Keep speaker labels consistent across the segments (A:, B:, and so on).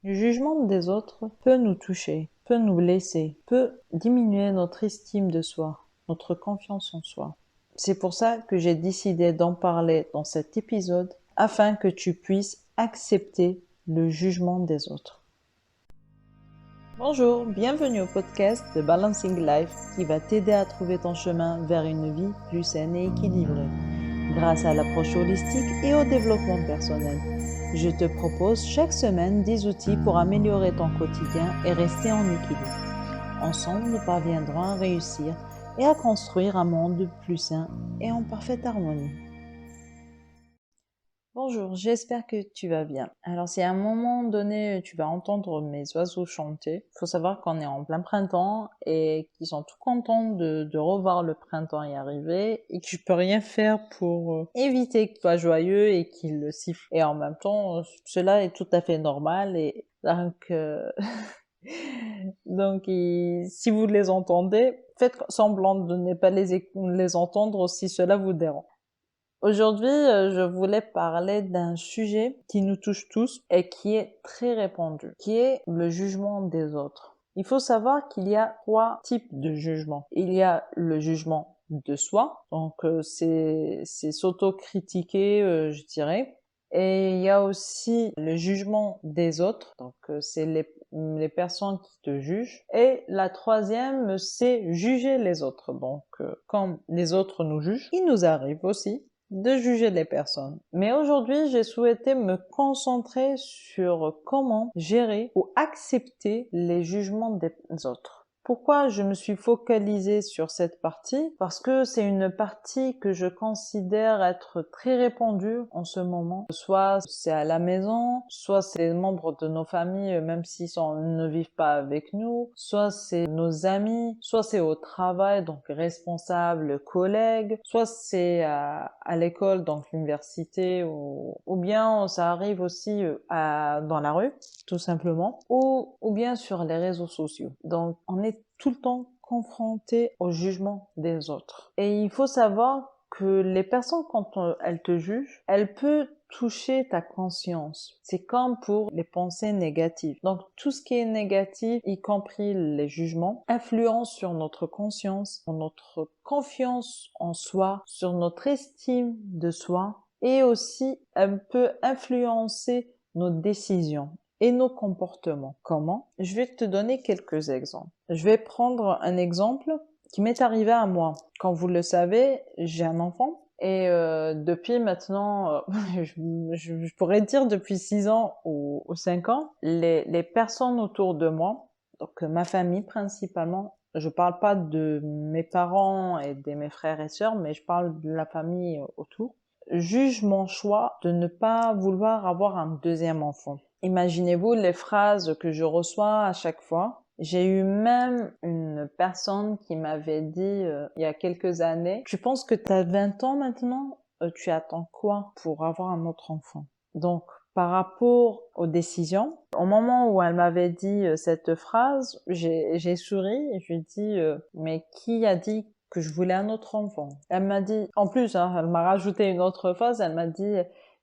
A: Le jugement des autres peut nous toucher, peut nous blesser, peut diminuer notre estime de soi, notre confiance en soi. C'est pour ça que j'ai décidé d'en parler dans cet épisode afin que tu puisses accepter le jugement des autres. Bonjour, bienvenue au podcast de Balancing Life qui va t'aider à trouver ton chemin vers une vie plus saine et équilibrée grâce à l'approche holistique et au développement personnel. Je te propose chaque semaine des outils pour améliorer ton quotidien et rester en équilibre. Ensemble, nous parviendrons à réussir et à construire un monde plus sain et en parfaite harmonie. Bonjour, j'espère que tu vas bien. Alors si à un moment donné tu vas entendre mes oiseaux chanter, il faut savoir qu'on est en plein printemps et qu'ils sont tout contents de revoir le printemps y arriver et que je peux rien faire pour éviter qu'il soit joyeux et qu'il le siffle. Et en même temps, cela est tout à fait normal et si vous les entendez, faites semblant de ne pas les entendre si cela vous dérange. Aujourd'hui, je voulais parler d'un sujet qui nous touche tous et qui est très répandu, qui est le jugement des autres. Il faut savoir qu'il y a 3 types de jugement. Il y a le jugement de soi, donc c'est s'auto-critiquer, je dirais. Et il y a aussi le jugement des autres, donc c'est les personnes qui te jugent. Et la troisième, c'est juger les autres. Donc quand les autres nous jugent, il nous arrive aussi de juger les personnes. Mais aujourd'hui, j'ai souhaité me concentrer sur comment gérer ou accepter les jugements des autres. Pourquoi je me suis focalisée sur cette partie? Parce que c'est une partie que je considère être très répandue en ce moment. Soit c'est à la maison, soit c'est les membres de nos familles, même s'ils ne vivent pas avec nous, soit c'est nos amis, soit c'est au travail, donc responsables, collègues, soit c'est à l'école, donc l'université, ou bien ça arrive aussi dans la rue, tout simplement, ou bien sur les réseaux sociaux. Donc on est tout le temps confronté au jugement des autres. Et il faut savoir que les personnes, quand elles te jugent, elles peuvent toucher ta conscience. C'est comme pour les pensées négatives. Donc tout ce qui est négatif, y compris les jugements, influence sur notre conscience, sur notre confiance en soi, sur notre estime de soi, et aussi elle peut influencer nos décisions et nos comportements. Comment? Je vais te donner quelques exemples. Je vais prendre un exemple qui m'est arrivé à moi. Comme vous le savez, j'ai un enfant et depuis maintenant, je pourrais dire depuis 6 ans ou 5 ans, les personnes autour de moi, donc ma famille principalement, je parle pas de mes parents et de mes frères et sœurs, mais je parle de la famille autour, juge mon choix de ne pas vouloir avoir un deuxième enfant. Imaginez-vous les phrases que je reçois à chaque fois. J'ai eu même une personne qui m'avait dit il y a quelques années, tu penses que tu as 20 ans maintenant, tu attends quoi pour avoir un autre enfant? Donc, par rapport aux décisions, au moment où elle m'avait dit cette phrase, j'ai souri et je lui ai dit mais qui a dit que je voulais un autre enfant? Elle m'a dit, en plus, elle m'a rajouté une autre phrase, elle m'a dit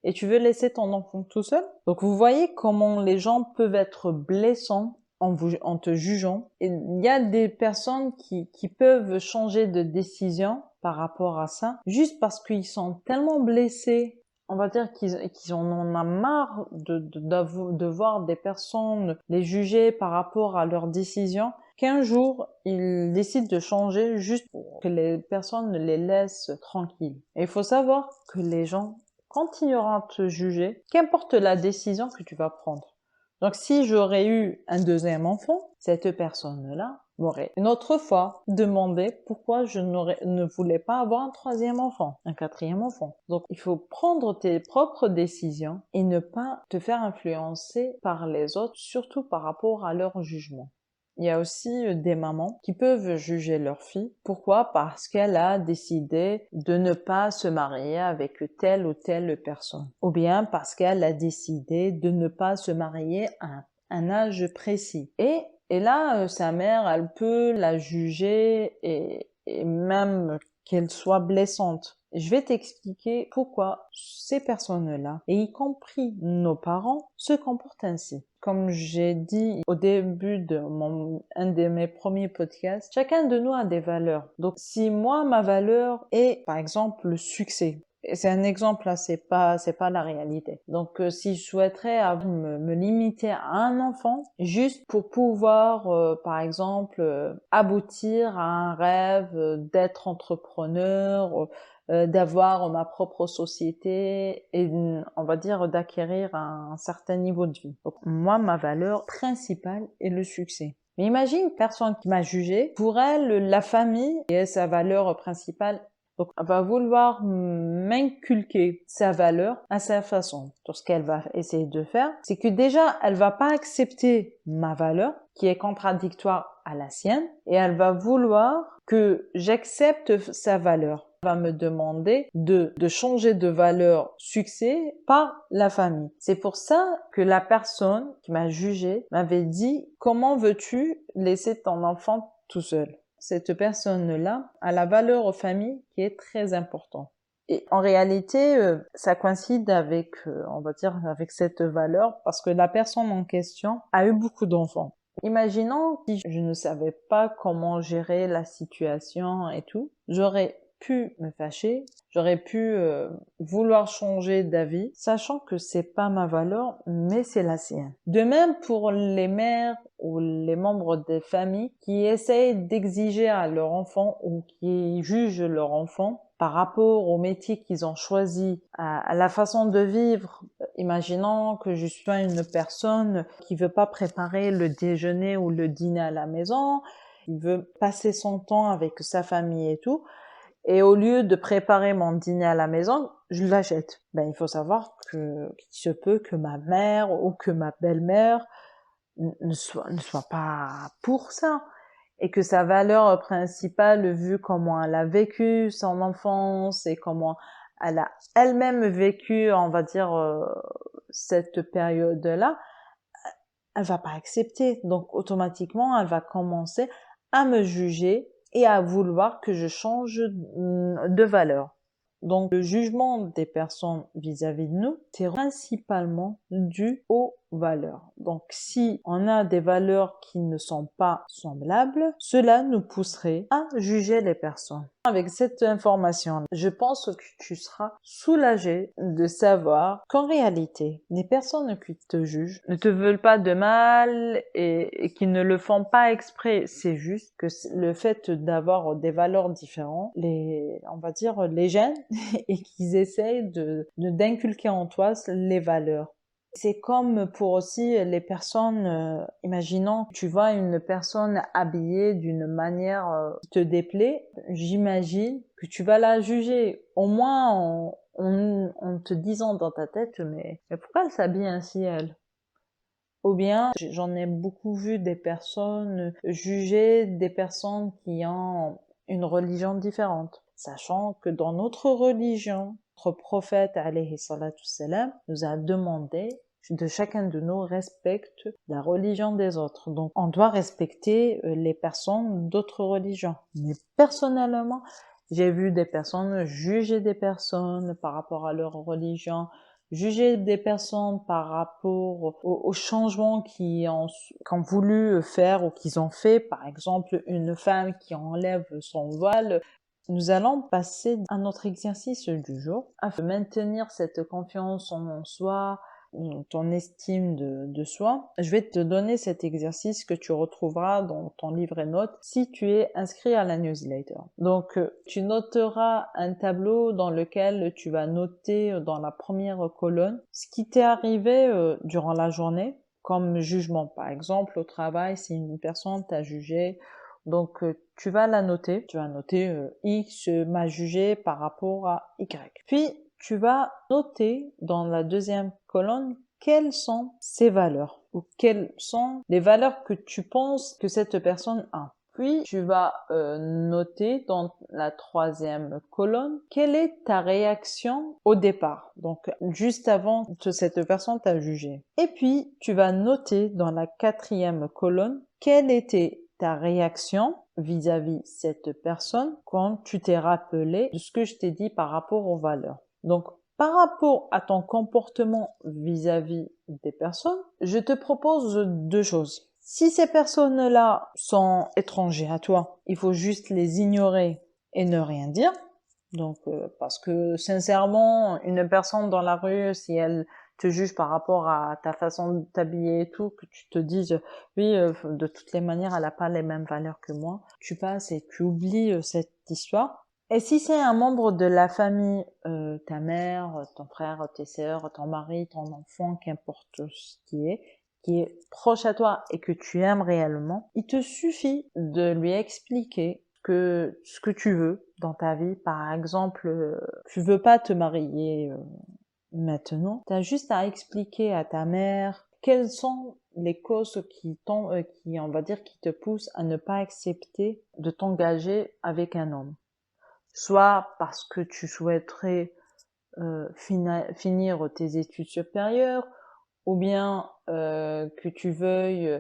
A: et tu veux laisser ton enfant tout seul? Donc vous voyez comment les gens peuvent être blessants en te jugeant. Et il y a des personnes qui peuvent changer de décision par rapport à ça, juste parce qu'ils sont tellement blessés. On va dire qu'ils en ont marre de voir des personnes les juger par rapport à leurs décisions, qu'un jour, ils décident de changer juste pour que les personnes les laissent tranquilles. Et il faut savoir que les gens continueront à te juger, qu'importe la décision que tu vas prendre. Donc si j'aurais eu un deuxième enfant, cette personne-là m'aurait une autre fois demandé pourquoi je ne voulais pas avoir un troisième enfant, un quatrième enfant. Donc il faut prendre tes propres décisions et ne pas te faire influencer par les autres, surtout par rapport à leur jugement. Il y a aussi des mamans qui peuvent juger leur fille. Pourquoi? Parce qu'elle a décidé de ne pas se marier avec telle ou telle personne. Ou bien parce qu'elle a décidé de ne pas se marier à un âge précis. Et là, sa mère, elle peut la juger et même qu'elle soit blessante. Je vais t'expliquer pourquoi ces personnes-là, et y compris nos parents, se comportent ainsi. Comme j'ai dit au début de un de mes premiers podcasts, chacun de nous a des valeurs. Donc, si moi, ma valeur est, par exemple, le succès, et c'est un exemple là, c'est pas la réalité. Donc, si je souhaiterais me limiter à un enfant, juste pour pouvoir, par exemple, aboutir à un rêve d'être entrepreneur, d'avoir ma propre société et on va dire d'acquérir un certain niveau de vie. Donc moi, ma valeur principale est le succès. Mais imagine une personne qui m'a jugé, pour elle, la famille est sa valeur principale. Donc, elle va vouloir m'inculquer sa valeur à sa façon. Donc, ce qu'elle va essayer de faire, c'est que déjà, elle va pas accepter ma valeur, qui est contradictoire à la sienne, et elle va vouloir que j'accepte sa valeur. Elle va me demander de changer de valeur succès par la famille. C'est pour ça que la personne qui m'a jugé m'avait dit, comment veux-tu laisser ton enfant tout seul? Cette personne-là a la valeur famille qui est très importante. Et en réalité, ça coïncide avec, on va dire, avec cette valeur parce que la personne en question a eu beaucoup d'enfants. Imaginons si je ne savais pas comment gérer la situation et tout, j'aurais pu me fâcher, j'aurais pu vouloir changer d'avis, sachant que c'est pas ma valeur, mais c'est la sienne. De même pour les mères ou les membres des familles qui essayent d'exiger à leur enfant ou qui jugent leur enfant par rapport au métier qu'ils ont choisi, à la façon de vivre. Imaginons que je sois une personne qui veut pas préparer le déjeuner ou le dîner à la maison, qui veut passer son temps avec sa famille et tout. Et au lieu de préparer mon dîner à la maison, je l'achète. Ben, il faut savoir qu'il se peut que ma mère ou que ma belle-mère ne soit pas pour ça. Et que sa valeur principale, vu comment elle a vécu son enfance et comment elle a elle-même vécu, on va dire, cette période-là, elle va pas accepter. Donc, automatiquement, elle va commencer à me juger et à vouloir que je change de valeur. Donc, le jugement des personnes vis-à-vis de nous, c'est principalement dû aux valeurs. Donc, si on a des valeurs qui ne sont pas semblables, cela nous pousserait à juger les personnes. Avec cette information, je pense que tu seras soulagé de savoir qu'en réalité, les personnes qui te jugent ne te veulent pas de mal et qui ne le font pas exprès. C'est juste que le fait d'avoir des valeurs différentes, on va dire, les gènes et qu'ils essayent d'inculquer en toi les valeurs. C'est comme pour aussi les personnes, imaginons que tu vois une personne habillée d'une manière qui te déplaît, j'imagine que tu vas la juger, au moins en te disant dans ta tête, mais pourquoi elle s'habille ainsi elle? Ou bien, j'en ai beaucoup vu des personnes juger des personnes qui ont une religion différente, sachant que dans notre religion, notre prophète, alayhi salatu salam, nous a demandé de chacun de nous respecte la religion des autres. Donc, on doit respecter les personnes d'autres religions. Mais personnellement, j'ai vu des personnes juger des personnes par rapport à leur religion, juger des personnes par rapport aux changements qu'ils ont voulu faire ou qu'ils ont fait. Par exemple, une femme qui enlève son voile. Nous allons passer à notre exercice du jour afin de maintenir cette confiance en soi, ton estime de soi. Je vais te donner cet exercice que tu retrouveras dans ton livret notes si tu es inscrit à la newsletter. Donc, tu noteras un tableau dans lequel tu vas noter dans la première colonne ce qui t'est arrivé durant la journée comme jugement. Par exemple, au travail, si une personne t'a jugé, donc tu vas la noter. Tu vas noter X m'a jugé par rapport à Y. Puis, tu vas noter dans la deuxième colonne quelles sont ses valeurs ou quelles sont les valeurs que tu penses que cette personne a. Puis, tu vas noter dans la troisième colonne quelle est ta réaction au départ, donc juste avant que cette personne t'a jugé. Et puis, tu vas noter dans la quatrième colonne quelle était ta réaction vis-à-vis cette personne quand tu t'es rappelé de ce que je t'ai dit par rapport aux valeurs. Donc, par rapport à ton comportement vis-à-vis des personnes, je te propose deux choses. Si ces personnes-là sont étrangères à toi, il faut juste les ignorer et ne rien dire. Donc, parce que sincèrement, une personne dans la rue, si elle te juge par rapport à ta façon de t'habiller et tout, que tu te dises, oui, de toutes les manières, elle n'a pas les mêmes valeurs que moi, tu passes et tu oublies cette histoire. Et si c'est un membre de la famille, ta mère, ton frère, tes sœurs, ton mari, ton enfant, qu'importe ce qui est proche à toi et que tu aimes réellement, il te suffit de lui expliquer que ce que tu veux dans ta vie, par exemple, tu veux pas te marier maintenant, tu as juste à expliquer à ta mère quelles sont les causes qui, on va dire, qui te poussent à ne pas accepter de t'engager avec un homme. Soit parce que tu souhaiterais finir tes études supérieures, ou bien que tu veuilles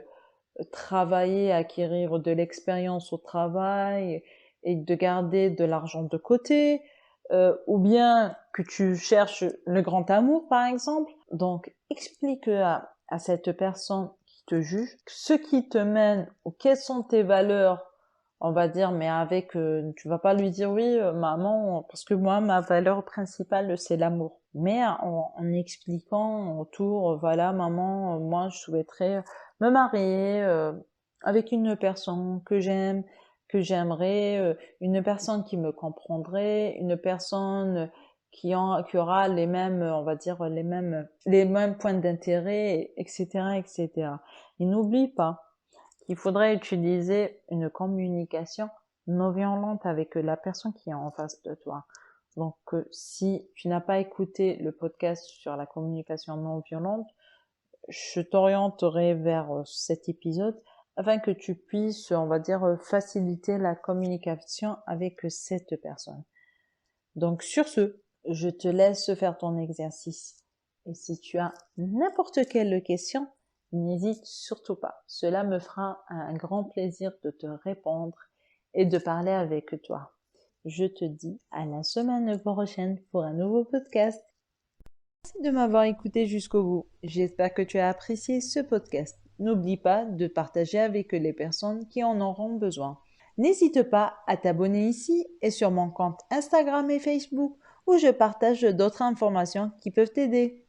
A: travailler, acquérir de l'expérience au travail et de garder de l'argent de côté, ou bien que tu cherches le grand amour, par exemple. Donc, explique à cette personne qui te juge ce qui te mène ou quelles sont tes valeurs, on va dire, mais avec, tu vas pas lui dire oui, maman, parce que moi, ma valeur principale, c'est l'amour. Mais en expliquant autour, voilà, maman, moi, je souhaiterais me marier avec une personne que j'aime, que j'aimerais, une personne qui me comprendrait, une personne qui aura les mêmes, on va dire, les mêmes points d'intérêt, etc., etc. Et n'oublie pas qu'il faudrait utiliser une communication non violente avec la personne qui est en face de toi. Donc, si tu n'as pas écouté le podcast sur la communication non violente, je t'orienterai vers cet épisode afin que tu puisses, on va dire, faciliter la communication avec cette personne. Donc, sur ce, je te laisse faire ton exercice. Et si tu as n'importe quelle question, n'hésite surtout pas. Cela me fera un grand plaisir de te répondre et de parler avec toi. Je te dis à la semaine prochaine pour un nouveau podcast. Merci de m'avoir écouté jusqu'au bout. J'espère que tu as apprécié ce podcast. N'oublie pas de partager avec les personnes qui en auront besoin. N'hésite pas à t'abonner ici et sur mon compte Instagram et Facebook où je partage d'autres informations qui peuvent t'aider.